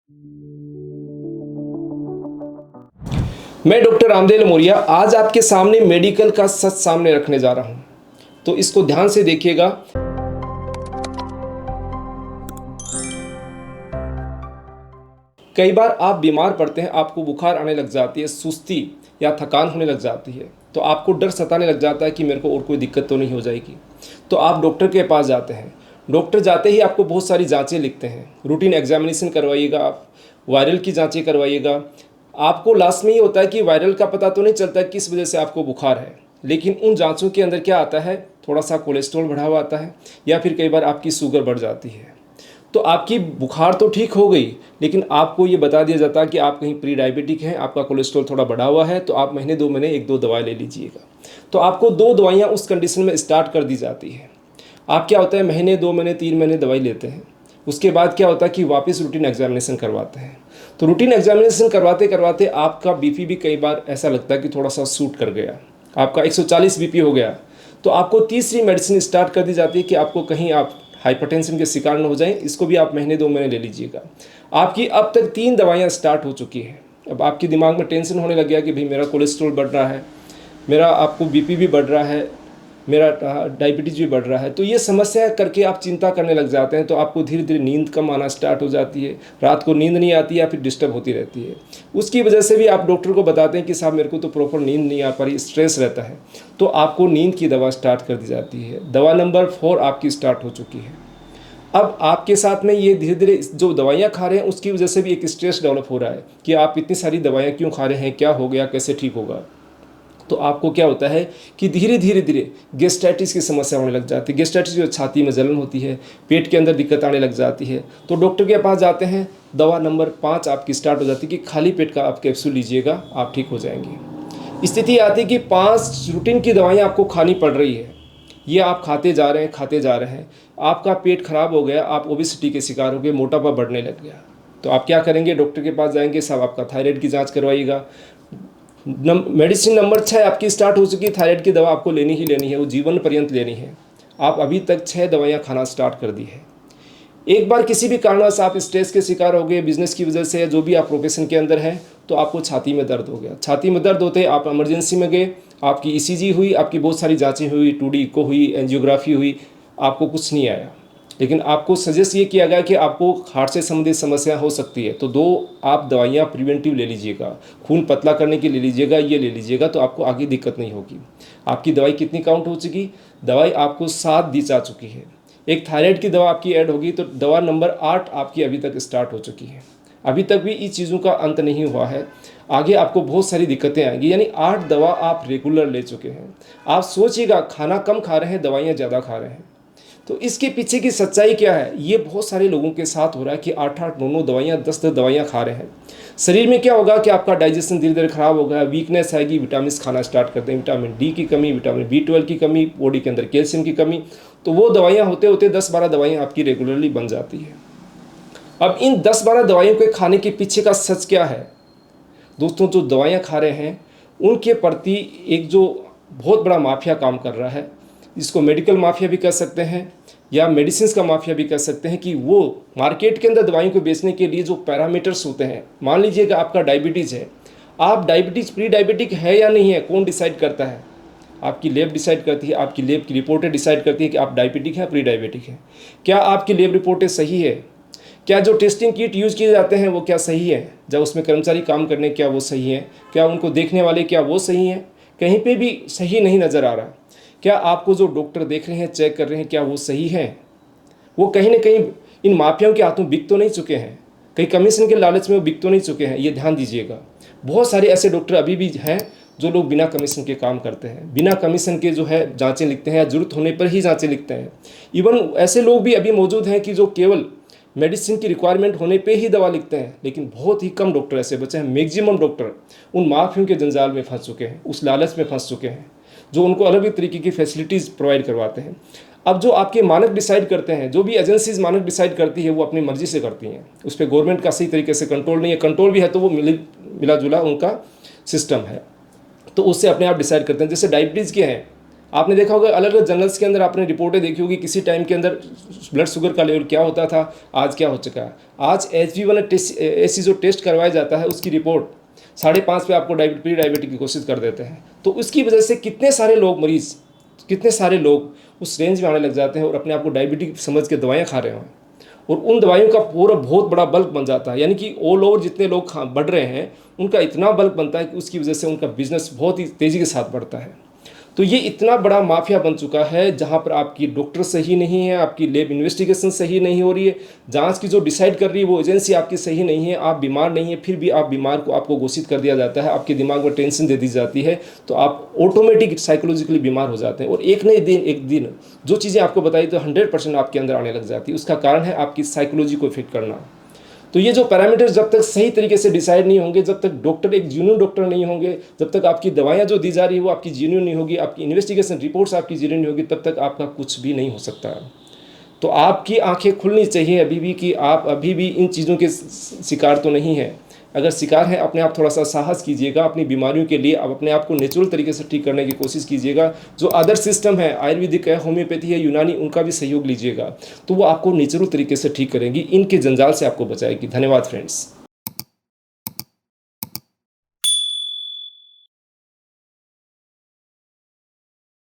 मैं डॉक्टर रामदेव मौर्य आज आपके सामने मेडिकल का सच सामने रखने जा रहा हूं, तो इसको ध्यान से देखिएगा। कई बार आप बीमार पड़ते हैं, आपको बुखार आने लग जाती है, सुस्ती या थकान होने लग जाती है, तो आपको डर सताने लग जाता है कि मेरे को और कोई दिक्कत तो नहीं हो जाएगी। तो आप डॉक्टर के पास जाते हैं। डॉक्टर जाते ही आपको बहुत सारी जांचें लिखते हैं, रूटीन एग्जामिनेशन करवाइएगा, आप वायरल की जांचें करवाइएगा। आपको लास्ट में ये होता है कि वायरल का पता तो नहीं चलता किस वजह से आपको बुखार है, लेकिन उन जांचों के अंदर क्या आता है, थोड़ा सा कोलेस्ट्रॉल बढ़ा हुआ आता है, या फिर कई बार आपकी शुगर बढ़ जाती है। तो आपकी बुखार तो ठीक हो गई, लेकिन आपको ये बता दिया जाता है कि आप कहीं प्री डायबिटिक हैं, आपका कोलेस्ट्रॉल थोड़ा बढ़ा हुआ है, तो आप महीने 2 महीने 1-2 दवाई ले लीजिएगा। तो आपको 2 दवाइयाँ उस कंडीशन में स्टार्ट कर दी जाती है। आप क्या होता है, महीने 2 महीने 3 महीने दवाई लेते हैं, उसके बाद क्या होता है कि वापस रूटीन एग्जामिनेशन करवाते हैं। तो रूटीन एग्जामिनेशन करवाते करवाते आपका बीपी भी कई बार ऐसा लगता है कि थोड़ा सा शूट कर गया, आपका 140 बीपी हो गया, तो आपको तीसरी मेडिसिन स्टार्ट कर दी जाती है कि आपको कहीं आप हाइपरटेंशन के शिकार न हो जाएं, इसको भी आप महीने 2 महीने ले लीजिएगा। आपकी अब तक 3 दवाइयाँ स्टार्ट हो चुकी हैं। अब आपके दिमाग में टेंशन होने लग गया कि भाई मेरा कोलेस्ट्रॉल बढ़ रहा है, मेरा आपको बीपी भी बढ़ रहा है, मेरा डायबिटीज़ भी बढ़ रहा है। तो ये समस्या करके आप चिंता करने लग जाते हैं, तो आपको धीरे धीरे नींद कम आना स्टार्ट हो जाती है, रात को नींद नहीं आती या फिर डिस्टर्ब होती रहती है। उसकी वजह से भी आप डॉक्टर को बताते हैं कि साहब मेरे को तो प्रॉपर नींद नहीं आ पा रही, स्ट्रेस रहता है, तो आपको नींद की दवा स्टार्ट कर दी जाती है। दवा नंबर 4 आपकी स्टार्ट हो चुकी है। अब आपके साथ में ये धीरे धीरे जो दवाइयाँ खा रहे हैं उसकी वजह से भी एक स्ट्रेस डेवलप हो रहा है कि आप इतनी सारी दवाइयाँ क्यों खा रहे हैं, क्या हो गया, कैसे ठीक होगा। तो आपको क्या होता है कि धीरे धीरे धीरे गैस्ट्राइटिस की समस्या होने लग जाती है। गैस्ट्राइटिस जो छाती में जलन होती है, पेट के अंदर दिक्कत आने लग जाती है, तो डॉक्टर के पास जाते हैं। दवा नंबर 5 आपकी स्टार्ट हो जाती है कि खाली पेट का आप कैप्सूल लीजिएगा, आप ठीक हो जाएंगे। स्थिति आती है कि 5 रूटीन की दवाइयाँ आपको खानी पड़ रही है, ये आप खाते जा रहे हैं, आपका पेट खराब हो गया, आप ओबेसिटी के शिकार हो गए, मोटापा बढ़ने लग गया। तो आप क्या करेंगे, डॉक्टर के पास जाएंगे, साहब आपका थायराइड की जांच करवाइएगा। मेडिसिन नंबर 6 आपकी स्टार्ट हो चुकी है। थायराइड की दवा आपको लेनी ही लेनी है, वो जीवन पर्यंत लेनी है। आप अभी तक 6 दवाइयाँ खाना स्टार्ट कर दी है। एक बार किसी भी कारणवश आप स्ट्रेस के शिकार हो गए, बिजनेस की वजह से, जो भी आप प्रोफेशन के अंदर है, तो आपको छाती में दर्द हो गया। छाती में दर्द होते आप इमरजेंसी में गए, आपकी ईसीजी हुई, आपकी बहुत सारी जांचें हुई, 2D इको हुई, एंजियोग्राफी हुई, आपको कुछ नहीं आया। लेकिन आपको सजेस्ट ये किया गया कि आपको हार्ट से संबंधित समस्या हो सकती है, तो 2 आप दवाइयाँ प्रिवेंटिव ले लीजिएगा, खून पतला करने की ले लीजिएगा, ये ले लीजिएगा, तो आपको आगे दिक्कत नहीं होगी। आपकी दवाई कितनी काउंट हो चुकी, दवाई आपको 7 दी जा चुकी है। एक थायराइड की दवा आपकी ऐड होगी, तो दवा नंबर 8 आपकी अभी तक स्टार्ट हो चुकी है। अभी तक भी इस चीज़ों का अंत नहीं हुआ है, आगे आपको बहुत सारी दिक्कतें आएंगी। यानी 8 दवा आप रेगुलर ले चुके हैं। आप सोचिएगा, खाना कम खा रहे हैं, दवाइयाँ ज़्यादा खा रहे हैं। तो इसके पीछे की सच्चाई क्या है, ये बहुत सारे लोगों के साथ हो रहा है कि 8-8, 9-9 दवाइयाँ, 10-10 दवाइयाँ खा रहे हैं। शरीर में क्या होगा कि आपका डाइजेशन धीरे धीरे खराब होगा, वीकनेस आएगी, विटामिन खाना स्टार्ट करते हैं, विटामिन डी की कमी, विटामिन B12 की कमी, बॉडी के अंदर कैल्शियम की कमी, तो वो दवाइयाँ होते होते 10-12 दवाइयाँ आपकी रेगुलरली बन जाती है। अब इन 10-12 दवाइयों के खाने के पीछे का सच क्या है दोस्तों, जो दवाइयाँ खा रहे हैं उनके प्रति एक जो बहुत बड़ा माफिया काम कर रहा है, इसको मेडिकल माफिया भी कह सकते हैं या मेडिसिन का माफिया भी कह सकते हैं, कि वो मार्केट के अंदर दवाइयों को बेचने के लिए जो पैरामीटर्स होते हैं, मान लीजिएगा आपका डायबिटीज़ है, आप डायबिटीज़ प्री डायबिटिक है या नहीं है, कौन डिसाइड करता है, आपकी लैब डिसाइड करती है, आपकी लैब की रिपोर्टें डिसाइड करती है कि आप डायबिटिक हैं, प्री डायबिटिक हैं। क्या आपकी लैब रिपोर्टें सही है, क्या जो टेस्टिंग किट यूज़ किए जाते हैं वो क्या सही है, जब उसमें कर्मचारी काम करने क्या वो सही है, क्या उनको देखने वाले क्या वो सही हैं, कहीं पे भी सही नहीं नज़र आ रहा। क्या आपको जो डॉक्टर देख रहे हैं, चेक कर रहे हैं, क्या वो सही है, वो कहीं ना कहीं इन माफियाओं के हाथों बिक तो नहीं चुके हैं, कहीं कमीशन के लालच में वो बिक तो नहीं चुके हैं, ये ध्यान दीजिएगा। बहुत सारे ऐसे डॉक्टर अभी भी हैं जो लोग बिना कमीशन के काम करते हैं, बिना कमीशन के जो है जांचें लिखते हैं, या जरूरत होने पर ही जांचें लिखते हैं। इवन ऐसे लोग भी अभी मौजूद हैं कि जो केवल मेडिसिन की रिक्वायरमेंट होने पे ही दवा लिखते हैं, लेकिन बहुत ही कम डॉक्टर ऐसे बचे हैं। मैक्सिमम डॉक्टर उन माफियों के जंजाल में फंस चुके हैं, उस लालच में फंस चुके हैं, जो उनको अलग अलग तरीके की फैसिलिटीज़ प्रोवाइड करवाते हैं। अब जो आपके मानक डिसाइड करते हैं, जो भी एजेंसीज मानक डिसाइड करती है, वो अपनी मर्जी से करती हैं, उस पर गवर्नमेंट का सही तरीके से कंट्रोल नहीं है। कंट्रोल भी है तो वो मिला जुला उनका सिस्टम है, तो उससे अपने आप डिसाइड करते हैं। जैसे डायबिटीज़ के हैं, आपने देखा होगा अलग अलग जर्नल्स के अंदर आपने रिपोर्टें देखी होगी, किसी टाइम के अंदर ब्लड शुगर का लेवल क्या होता था, आज क्या हो चुका है। आज HbA1 टेस्ट ऐसी जो टेस्ट करवाया जाता है उसकी रिपोर्ट 5.5 पे आपको प्री डायबिटिक की कोशिश कर देते हैं। तो उसकी वजह से कितने सारे लोग मरीज़, कितने सारे लोग उस रेंज में आने लग जाते हैं और अपने आप को डायबिटिक समझ के दवाइयाँ खा रहे हैं, और उन दवाइयों का पूरा बहुत बड़ा बल्क बन जाता है। यानी कि ऑल ओवर जितने लोग बढ़ रहे हैं उनका इतना बल्क बनता है कि उसकी वजह से उनका बिजनेस बहुत ही तेज़ी के साथ बढ़ता है। तो ये इतना बड़ा माफिया बन चुका है जहाँ पर आपकी डॉक्टर सही नहीं है, आपकी लैब इन्वेस्टिगेशन सही नहीं हो रही है, जांच की जो डिसाइड कर रही है वो एजेंसी आपकी सही नहीं है, आप बीमार नहीं है फिर भी आप बीमार को आपको घोषित कर दिया जाता है, आपके दिमाग में टेंशन दे दी जाती है, तो आप ऑटोमेटिक साइकोलॉजिकली बीमार हो जाते हैं। और एक दिन जो चीज़ें आपको बताई तो 100% आपके अंदर आने लग जाती है। उसका कारण है आपकी साइकोलॉजी को इफेक्ट करना। तो ये जो पैरामीटर्स जब तक सही तरीके से डिसाइड नहीं होंगे, जब तक डॉक्टर एक जेन्युइन डॉक्टर नहीं होंगे, जब तक आपकी दवाइयाँ जो दी जा रही है वो आपकी जेन्युइन नहीं होगी, आपकी इन्वेस्टिगेशन रिपोर्ट्स आपकी जेन्युइन नहीं होगी, तब तक आपका कुछ भी नहीं हो सकता। तो आपकी आंखें खुलनी चाहिए अभी भी कि आप अभी भी इन चीज़ों के शिकार तो नहीं है। अगर शिकार है, अपने आप थोड़ा सा साहस कीजिएगा अपनी बीमारियों के लिए, आप अपने आप को नेचुरल तरीके से ठीक करने की कोशिश कीजिएगा। जो अदर सिस्टम है, आयुर्वेदिक है, होम्योपैथी है, यूनानी, उनका भी सहयोग लीजिएगा, तो वो आपको नेचुरल तरीके से ठीक करेंगी, इनके जंजाल से आपको बचाएगी। धन्यवाद फ्रेंड्स।